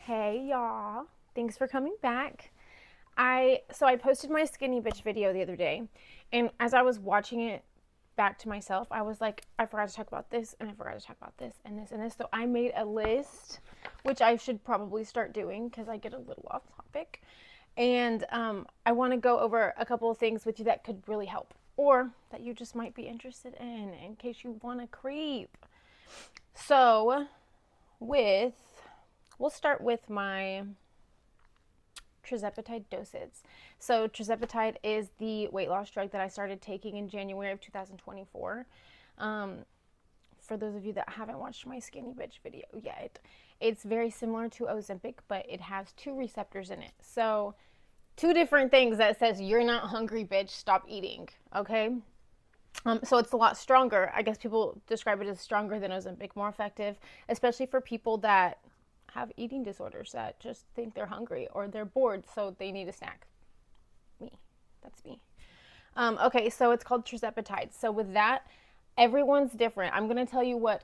Hey y'all, thanks for coming back. I posted my skinny bitch video the other day, and as I was watching it back to myself, I was like, I forgot to talk about this, and I forgot to talk about this, and this, and this. So I made a list, which I should probably start doing because I get a little off topic. And I want to go over a couple of things with you that could really help, or that you just might be interested in case you want to creep. So, with we'll start with my Tirzepatide doses. So Tirzepatide is the weight loss drug that I started taking in January of 2024. For those of you that haven't watched my skinny bitch video yet, it's very similar to Ozempic, but it has two receptors in it. So two different things that says you're not hungry, bitch, stop eating. Okay. So it's a lot stronger. I guess people describe it as stronger than Ozempic, more effective, especially for people that have eating disorders that just think they're hungry or they're bored, so they need a snack. Me. That's me. Okay, so it's called Tirzepatide. So with that, everyone's different. I'm going to tell you what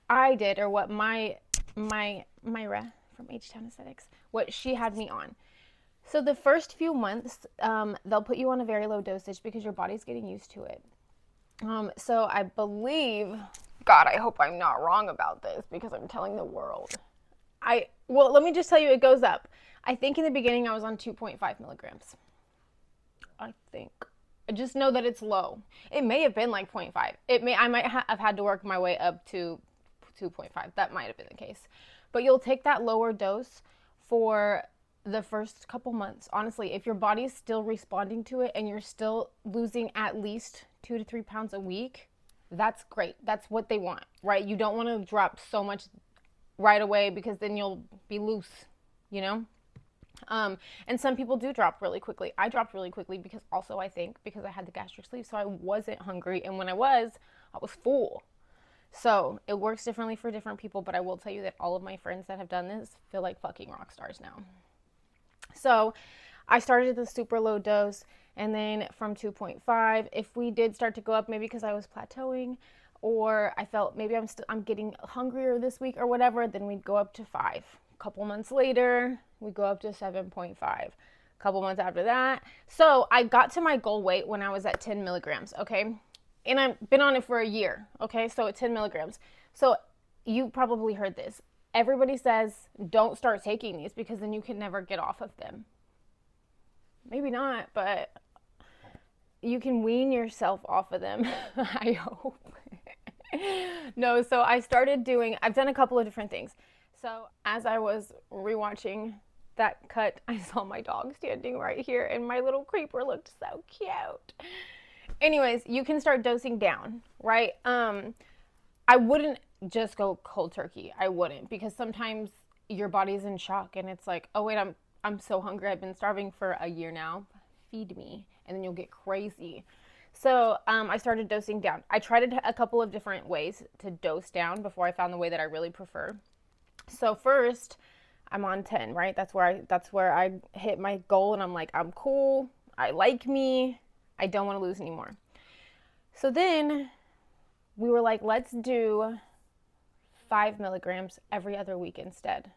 I did, or what my Myra from H-Town Aesthetics, what she had me on. So the first few months, they'll put you on a very low dosage because your body's getting used to it. So I believe, God, I hope I'm not wrong about this because I'm telling the world. Well, let me just tell you, it goes up. I think in the beginning I was on 2.5 milligrams. I think. I just know that it's low. It may have been like 0.5. I might have had to work my way up to 2.5. That might have been the case. But you'll take that lower dose for the first couple months. Honestly, if your body is still responding to it and you're still losing at least 2 to 3 pounds a week, that's great. That's what they want, right? You don't want to drop so much right away because then you'll be loose, you know? And some people do drop really quickly. I dropped really quickly because also I think because I had the gastric sleeve, so I wasn't hungry. And when I was full. So it works differently for different people, but I will tell you that all of my friends that have done this feel like fucking rock stars now. So I started at the super low dose, and then from 2.5, if we did start to go up, maybe because I was plateauing, or I felt maybe I'm getting hungrier this week or whatever, then we'd go up to 5. A couple months later, we go up to 7.5. A couple months after that. So I got to my goal weight when I was at 10 milligrams, okay? And I've been on it for a year, okay? So at 10 milligrams. So you probably heard this. Everybody says don't start taking these because then you can never get off of them. Maybe not, but you can wean yourself off of them. I hope. No, so I've done a couple of different things. So as I was rewatching that cut, I saw my dog standing right here, and my little creeper looked so cute. Anyways, you can start dosing down, right? I wouldn't just go cold turkey. I wouldn't, because sometimes your body's in shock and it's like, oh wait, I'm so hungry. I've been starving for a year now. Feed me, and then you'll get crazy. So I started dosing down. I tried a couple of different ways to dose down before I found the way that I really prefer. So first, I'm on 10, right? That's where I hit my goal, and I'm like, I'm cool. I like me. I don't want to lose anymore. So then we were like, let's do 5 milligrams every other week instead.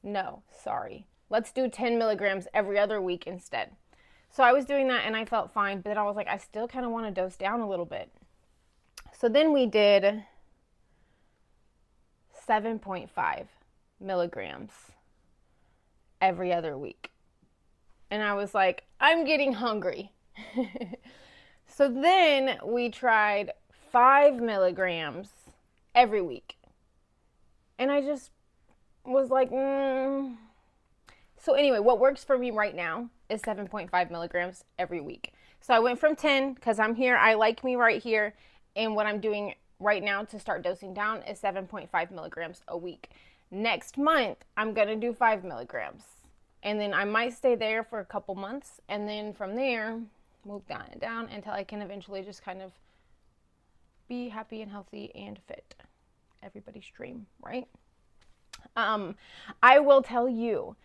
No, sorry. Let's do 10 milligrams every other week instead. So I was doing that and I felt fine, but then I was like, I still kind of want to dose down a little bit. So then we did 7.5 milligrams every other week. And I was like, I'm getting hungry. So then we tried 5 milligrams every week. And I just was like, So anyway, what works for me right now is 7.5 milligrams every week. So I went from 10 because I'm here. I like me right here. And what I'm doing right now to start dosing down is 7.5 milligrams a week. Next month, I'm going to do 5 milligrams. And then I might stay there for a couple months. And then from there, move down and down until I can eventually just kind of be happy and healthy and fit. Everybody's dream, right? I will tell you,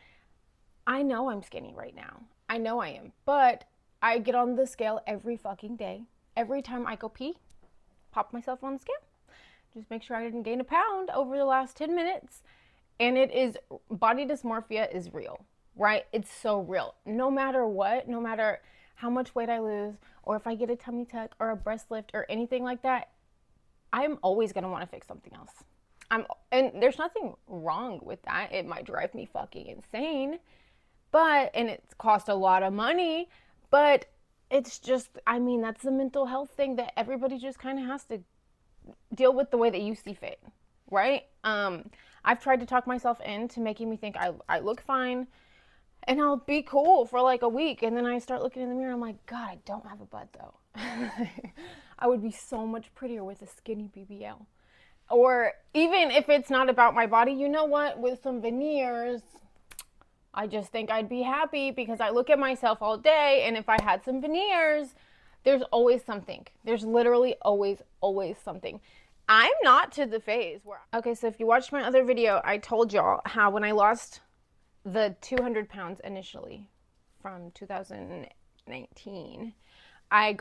I know I'm skinny right now. I know I am. But I get on the scale every fucking day. Every time I go pee, pop myself on the scale. Just make sure I didn't gain a pound over the last 10 minutes. And it is, body dysmorphia is real, right? It's so real. No matter what, no matter how much weight I lose, or if I get a tummy tuck or a breast lift or anything like that, I'm always going to want to fix something else. And there's nothing wrong with that. It might drive me fucking insane, and it's cost a lot of money, but it's just, I mean, that's the mental health thing that everybody just kind of has to deal with the way that you see fit, right? I've tried to talk myself into making me think I look fine and I'll be cool for like a week. And then I start looking in the mirror. I'm like, God, I don't have a butt though. I would be so much prettier with a skinny BBL. Or even if it's not about my body, you know what? With some veneers, I just think I'd be happy because I look at myself all day. And if I had some veneers, there's always something. There's literally always something. I'm not to the phase where... Okay, so if you watched my other video, I told y'all how when I lost the 200 pounds initially from 2019, I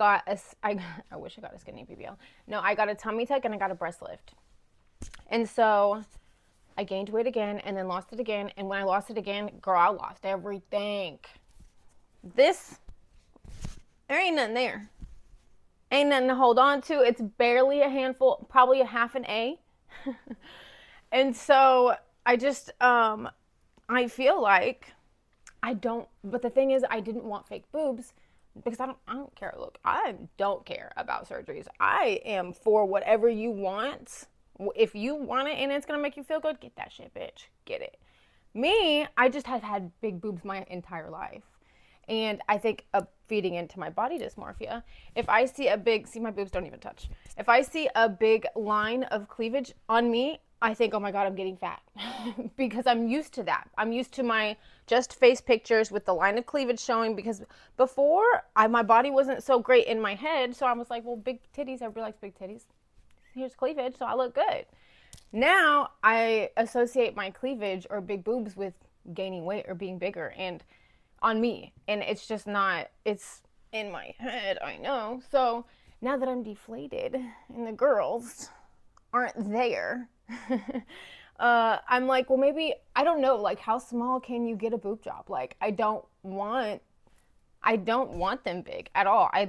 wish I got a skinny BBL. No, I got a tummy tuck and I got a breast lift. And so I gained weight again and then lost it again. And when I lost it again, girl, I lost everything. There ain't nothing there. Ain't nothing to hold on to. It's barely a handful, probably a half an A. And so I just, I feel like but the thing is, I didn't want fake boobs because I don't care. Look, I don't care about surgeries. I am for whatever you want. If you want it and it's going to make you feel good, get that shit, bitch. Get it. Me, I just have had big boobs my entire life. And I think feeding into my body dysmorphia, if I see see, my boobs don't even touch. If I see a big line of cleavage on me, I think, oh my God, I'm getting fat. Because I'm used to that. I'm used to my just face pictures with the line of cleavage showing, because before, my body wasn't so great in my head. So I was like, well, big titties, everybody likes big titties. Here's cleavage, so I look good. Now I associate my cleavage or big boobs with gaining weight or being bigger, and on me, and it's just not, it's in my head, I know. So now that I'm deflated and the girls aren't there, I'm like, well, maybe, I don't know, like, how small can you get a boob job? Like, I don't want them big at all. I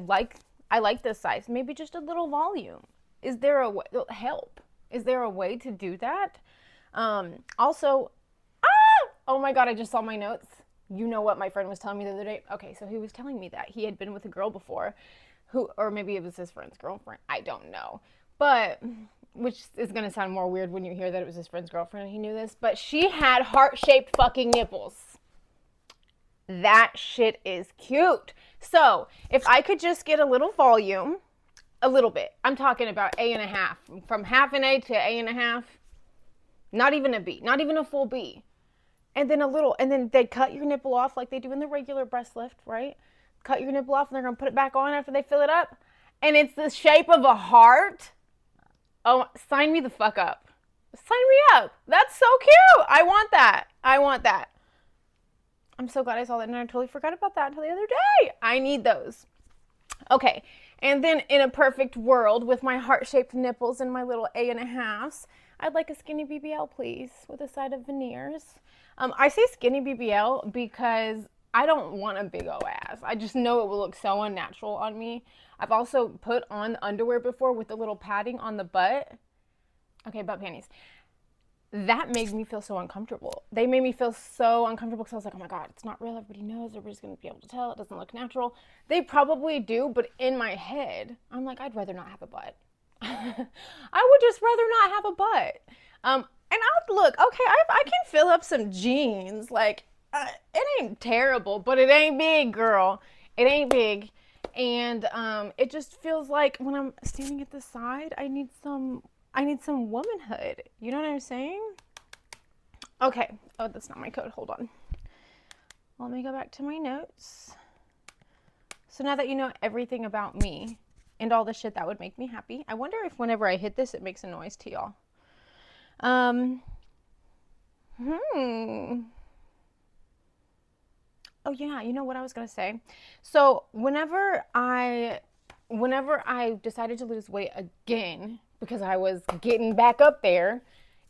like this size, maybe just a little volume. Is there a way, help? Is there a way to do that? Also, oh my God, I just saw my notes. You know what my friend was telling me the other day? Okay, so he was telling me that he had been with a girl before or maybe it was his friend's girlfriend. I don't know. But, which is going to sound more weird when you hear that it was his friend's girlfriend and he knew this. But she had heart-shaped fucking nipples. That shit is cute. So, if I could just get a little volume, a little bit. I'm talking about A.5. From half an A to A.5. Not even a B. Not even a full B. And then a little. And then they cut your nipple off like they do in the regular breast lift, right? Cut your nipple off and they're going to put it back on after they fill it up. And it's the shape of a heart. Oh, sign me the fuck up. Sign me up. That's so cute. I want that. I want that. I'm so glad I saw that and I totally forgot about that until the other day. I need those. Okay. And then in a perfect world with my heart-shaped nipples and my little A.5s, I'd like a skinny BBL, please, with a side of veneers. I say skinny BBL because I don't want a big O ass. I just know it will look so unnatural on me. I've also put on underwear before with the little padding on the butt. Okay, butt panties. That made me feel so uncomfortable. They made me feel so uncomfortable because I was like, oh my God, it's not real. Everybody knows. Everybody's going to be able to tell. It doesn't look natural. They probably do, but in my head, I'm like, I'd rather not have a butt. I would just rather not have a butt. And I'll look, okay, I can fill up some jeans. Like, it ain't terrible, but it ain't big, girl. It ain't big. And it just feels like when I'm standing at the side, I need some womanhood. You know what I'm saying? Okay. Oh, that's not my code. Hold on. Let me go back to my notes. So now that you know everything about me and all the shit that would make me happy, I wonder if whenever I hit this, it makes a noise to y'all. Oh yeah, you know what I was going to say? So whenever I decided to lose weight again, because I was getting back up there,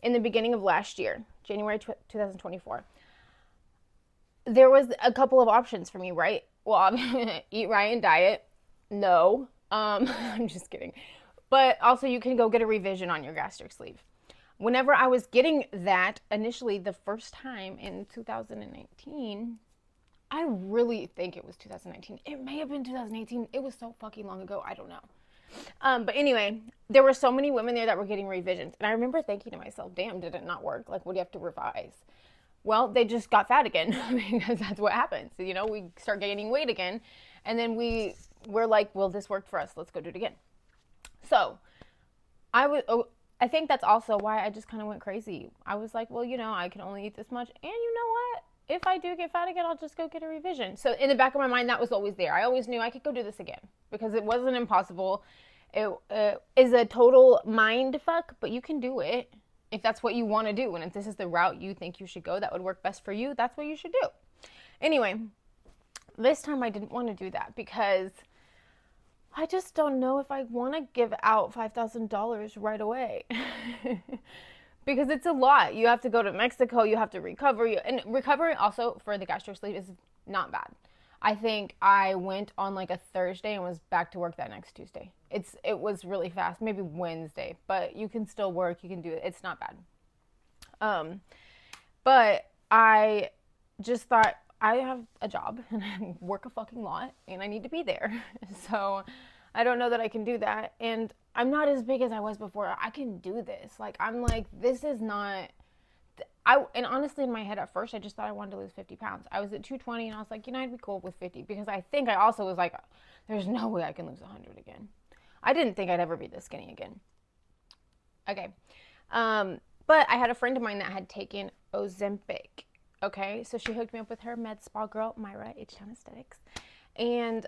in the beginning of last year, January 2024, there was a couple of options for me, right? Well, eat right and diet. No. I'm just kidding. But also, you can go get a revision on your gastric sleeve. Whenever I was getting that initially, the first time in 2019, I really think it was 2019. It may have been 2018. It was so fucking long ago. I don't know. But anyway, there were so many women there that were getting revisions. And I remember thinking to myself, damn, did it not work? Like, what do you have to revise? Well, they just got fat again because that's what happens. You know, we start gaining weight again. And then we're like, well, this worked for us. Let's go do it again. So I think that's also why I just kind of went crazy. I was like, well, you know, I can only eat this much. And you know what? If I do get fat again, I'll just go get a revision. So in the back of my mind, that was always there. I always knew I could go do this again because it wasn't impossible. It is a total mind fuck, but you can do it if that's what you want to do. And if this is the route you think you should go that would work best for you, that's what you should do. Anyway, this time I didn't want to do that because I just don't know if I want to give out $5,000 right away. Because it's a lot. You have to go to Mexico, you have to recover. And recovering also for the gastric sleeve is not bad. I think I went on like a Thursday and was back to work that next Tuesday. It was really fast, maybe Wednesday, but you can still work, you can do it. It's not bad. But I just thought I have a job and I work a fucking lot and I need to be there. So I don't know that I can do that. And I'm not as big as I was before. I can do this. Like, I'm like, this is not, and honestly, in my head at first, I just thought I wanted to lose 50 pounds. I was at 220 and I was like, you know, I'd be cool with 50 because I think I also was like, there's no way I can lose 100 again. I didn't think I'd ever be this skinny again. Okay. But I had a friend of mine that had taken Ozempic. Okay. So she hooked me up with her med spa girl, Myra, H-Town Aesthetics. And,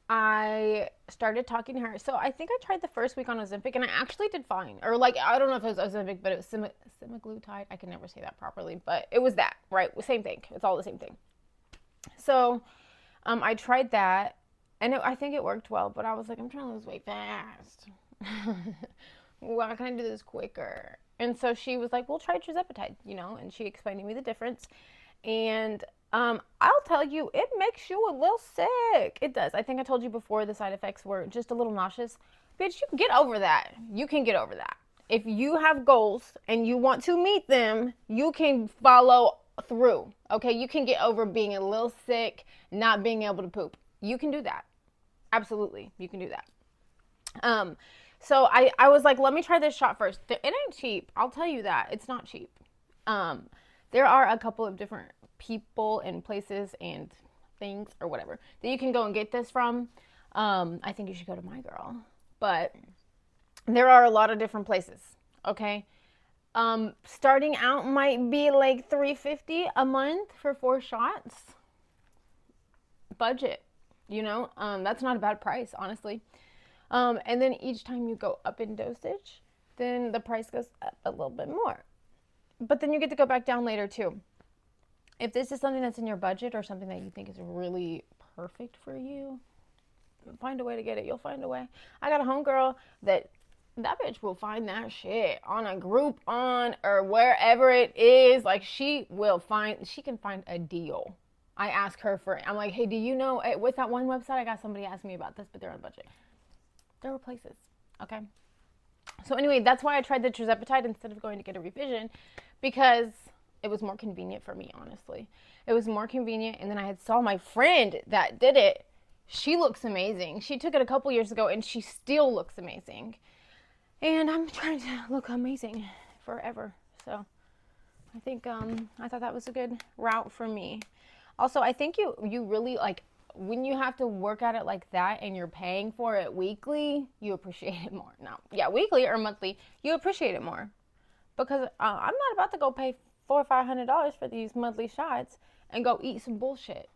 I started talking to her. So I think I tried the first week on Ozempic and I actually did fine. Or like, I don't know if it was Ozempic, but it was semaglutide. I can never say that properly, but it was that, right? Same thing. It's all the same thing. So I tried that and I think it worked well, but I was like, I'm trying to lose weight fast. Why can't I do this quicker? And so she was like, well, try Tirzepatide, you know, and she explained to me the difference. And I'll tell you, it makes you a little sick. It does. I think I told you before the side effects were just a little nauseous. Bitch, you can get over that. You can get over that. If you have goals and you want to meet them, you can follow through. Okay? You can get over being a little sick, not being able to poop. You can do that. Absolutely. You can do that. So I was like, let me try this shot first. It ain't cheap. I'll tell you that. It's not cheap. There are a couple of different people and places and things or whatever that you can go and get this from. I think you should go to My Girl, but there are a lot of different places. Okay. Starting out might be like $350 a month for 4 shots. Budget, you know, that's not a bad price, honestly. And then each time you go up in dosage, then the price goes up a little bit more. But then you get to go back down later too. If this is something that's in your budget or something that you think is really perfect for you, find a way to get it. You'll find a way. I got a homegirl that bitch will find that shit on a Groupon or wherever it is. Like, she can find a deal. I ask her I'm like, hey, do you know, what's that one website? I got somebody asking me about this, but they're on budget. There are places. Okay. So anyway, that's why I tried the Tirzepatide instead of going to get a revision, because it was more convenient for me, honestly. It was more convenient. And then I had saw my friend that did it. She looks amazing. She took it a couple years ago and she still looks amazing. And I'm trying to look amazing forever. So I think I thought that was a good route for me. Also, I think you really, like, when you have to work at it like that and you're paying for it weekly, you appreciate it more. Now, yeah, weekly or monthly, you appreciate it more. Because I'm not about to go pay $400 or $500 for these monthly shots and go eat some bullshit.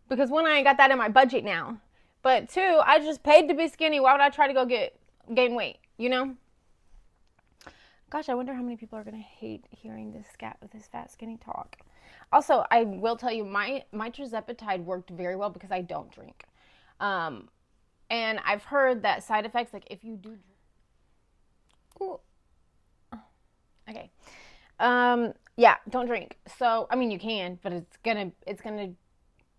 Because one, I ain't got that in my budget now. But two, I just paid to be skinny. Why would I try to go gain weight? You know? Gosh, I wonder how many people are gonna hate hearing this fat skinny talk. Also, I will tell you, my Tirzepatide worked very well because I don't drink. And I've heard that side effects, like if you do drink, Okay. Yeah, don't drink. So, I mean, you can, but I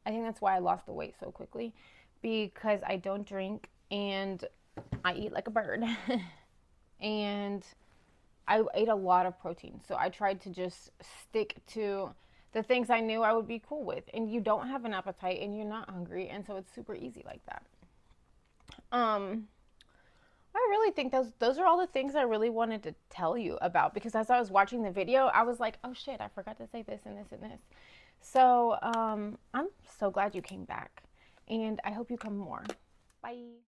think that's why I lost the weight so quickly, because I don't drink and I eat like a bird. And I ate a lot of protein. So I tried to just stick to the things I knew I would be cool with. And you don't have an appetite and you're not hungry. And so it's super easy like that. Um, I really think those are all the things I really wanted to tell you about, because as I was watching the video, I was like, oh shit, I forgot to say this and this and this. So I'm so glad you came back, and I hope you come more. Bye.